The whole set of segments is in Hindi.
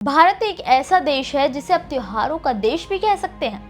भारत एक ऐसा देश है जिसे अब त्योहारों का देश भी कह सकते हैं,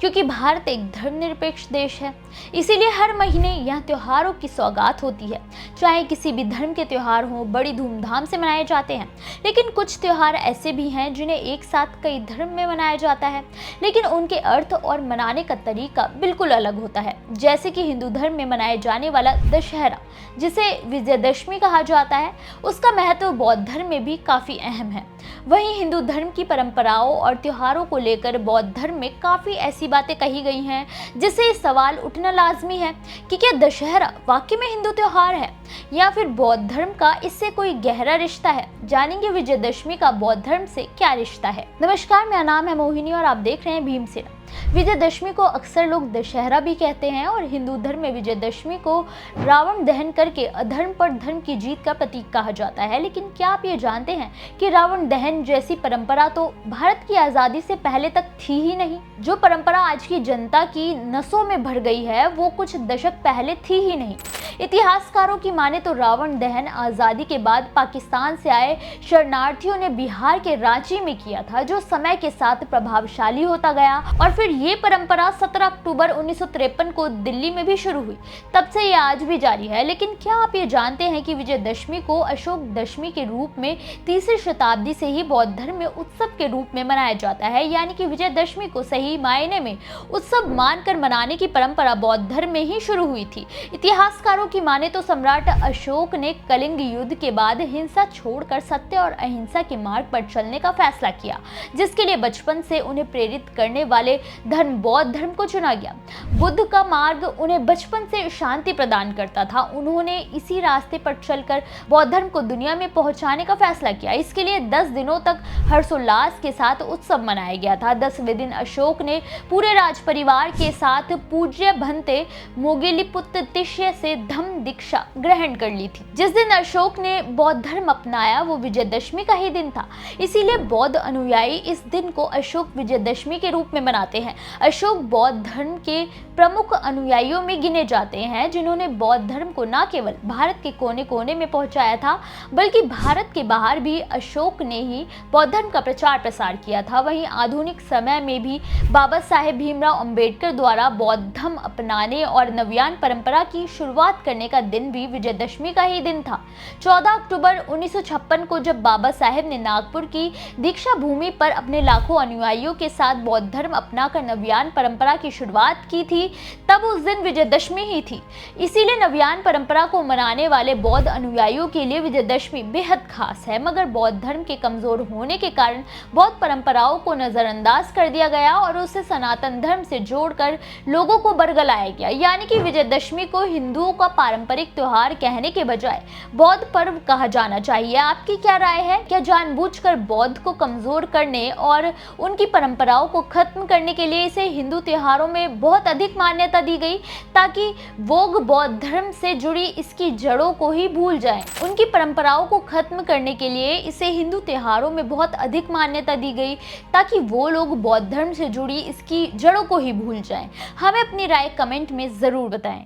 क्योंकि भारत एक धर्मनिरपेक्ष देश है। इसीलिए हर महीने यहाँ त्योहारों की सौगात होती है। चाहे किसी भी धर्म के त्योहार हों, बड़ी धूमधाम से मनाए जाते हैं। लेकिन कुछ त्योहार ऐसे भी हैं जिन्हें एक साथ कई धर्म में मनाया जाता है, लेकिन उनके अर्थ और मनाने का तरीका बिल्कुल अलग होता है। जैसे कि हिंदू धर्म में मनाए जाने वाला दशहरा, जिसे विजयदशमी कहा जाता है, उसका महत्व बौद्ध धर्म में भी काफी अहम है। वहीं हिंदू धर्म की परंपराओं और त्योहारों को लेकर बौद्ध धर्म में काफी ऐसी बातें कही गई हैं, जिससे सवाल उठना लाजमी है कि क्या दशहरा वाकई में हिंदू त्योहार है या फिर बौद्ध धर्म का इससे कोई गहरा रिश्ता है। जानेंगे विजयदशमी का बौद्ध धर्म से क्या रिश्ता है। नमस्कार, मेरा नाम है मोहिनी और आप देख रहे हैं भीमसेना। विजयदशमी को अक्सर लोग दशहरा भी कहते हैं और हिंदू धर्म में विजयदशमी को रावण दहन करके अधर्म पर धर्म की जीत का प्रतीक कहा जाता है। लेकिन क्या आप ये जानते हैं कि रावण दहन जैसी परंपरा तो भारत की आज़ादी से पहले तक थी ही नहीं। जो परंपरा आज की जनता की नसों में भर गई है वो कुछ दशक पहले थी ही नहीं। इतिहासकारों की माने तो रावण दहन आज़ादी के बाद पाकिस्तान से आए शरणार्थियों ने बिहार के रांची में किया था, जो समय के साथ प्रभावशाली होता गया और फिर ये परंपरा 17 अक्टूबर 1953 को दिल्ली में भी शुरू हुई। तब से ये आज भी जारी है। लेकिन क्या आप ये जानते हैं कि विजयदशमी को अशोक दशमी के रूप में 3री शताब्दी से ही बौद्ध धर्म में उत्सव के रूप में मनाया जाता है। यानी कि विजयदशमी को सही मायने में उत्सव मानकर मनाने की परंपरा बौद्ध धर्म में ही शुरू हुई थी। इतिहासकारों की माने तो सम्राट अशोक ने कलिंग युद्ध के बाद हिंसा छोड़कर सत्य और अहिंसा के मार्ग पर चलने का फैसला किया, जिसके लिए बचपन से उन्हें प्रेरित करने वाले धर्म बौद्ध धर्म को चुना गया। बुद्ध का मार्ग उन्हें बचपन से शांति प्रदान करता था। उन्होंने इसी रास्ते पर चलकर बौद्ध धर्म को दुनिया में पहुंचाने का फैसला किया। इसके लिए 10 दिनों तक हर्षोल्लास के साथ उत्सव मनाया गया था। 10वें दिन अशोक ने पूरे राज परिवार के साथ पूज्य भंते मोगिलीपुत्र तिष्य से धम्म दीक्षा ग्रहण कर ली थी। जिस दिन अशोक ने बौद्ध धर्म अपनाया वो विजयदशमी का ही दिन था। इसीलिए बौद्ध अनुयायी इस दिन को अशोक विजयदशमी के रूप में मनाते हैं। अशोक बौद्ध धर्म के प्रमुख अनुयायियों में गिने जाते हैं, जिन्होंने बौद्ध धर्म को न केवल भारत के कोने कोने में पहुंचाया था, बल्कि भारत के बाहर भी अशोक ने ही बौद्ध धर्म का प्रचार प्रसार किया था। वहीं आधुनिक समय में भी बाबा साहेब भीमराव अंबेडकर द्वारा बौद्ध धर्म अपनाने और नव्यान परंपरा की शुरुआत करने का दिन भी विजयदशमी का ही दिन था। 14 अक्टूबर 1956 को जब बाबा साहेब ने नागपुर की दीक्षा भूमि पर अपने लाखों अनुयायियों के साथ बौद्ध धर्म अपनाकर नव्यान परंपरा की शुरुआत की थी, तब उस दिन विजयदशमी ही थी। इसीलिए नव्यान परंपरा को मनाने वाले बौद्ध अनुयायियों के लिए विजयदशमी बेहद खास है। मगर बौद्ध धर्म के कमजोर होने के कारण बौद्ध परंपराओं को नजरअंदाज कर दिया गया और उसे सनातन धर्म से जोड़कर लोगों को बरगलाया गया। यानी कि विजयदशमी को हिंदुओं का पारंपरिक त्योहार कहने के बजाय बौद्ध पर्व कहा जाना चाहिए। आपकी क्या राय है? क्या जानबूझकर बौद्ध को कमजोर करने और उनकी परंपराओं को खत्म करने के लिए इसे हिंदू त्योहारों में बहुत अधिक मान्यता दी गई, ताकि लोग बौद्ध धर्म से जुड़ी इसकी जड़ों को ही भूल जाएं? उनकी परंपराओं को खत्म करने के लिए इसे हिंदू त्योहारों में बहुत अधिक मान्यता दी गई, ताकि वो लोग बौद्ध धर्म से जुड़ी इसकी जड़ों को ही भूल जाएं। हमें अपनी राय कमेंट में जरूर बताएं।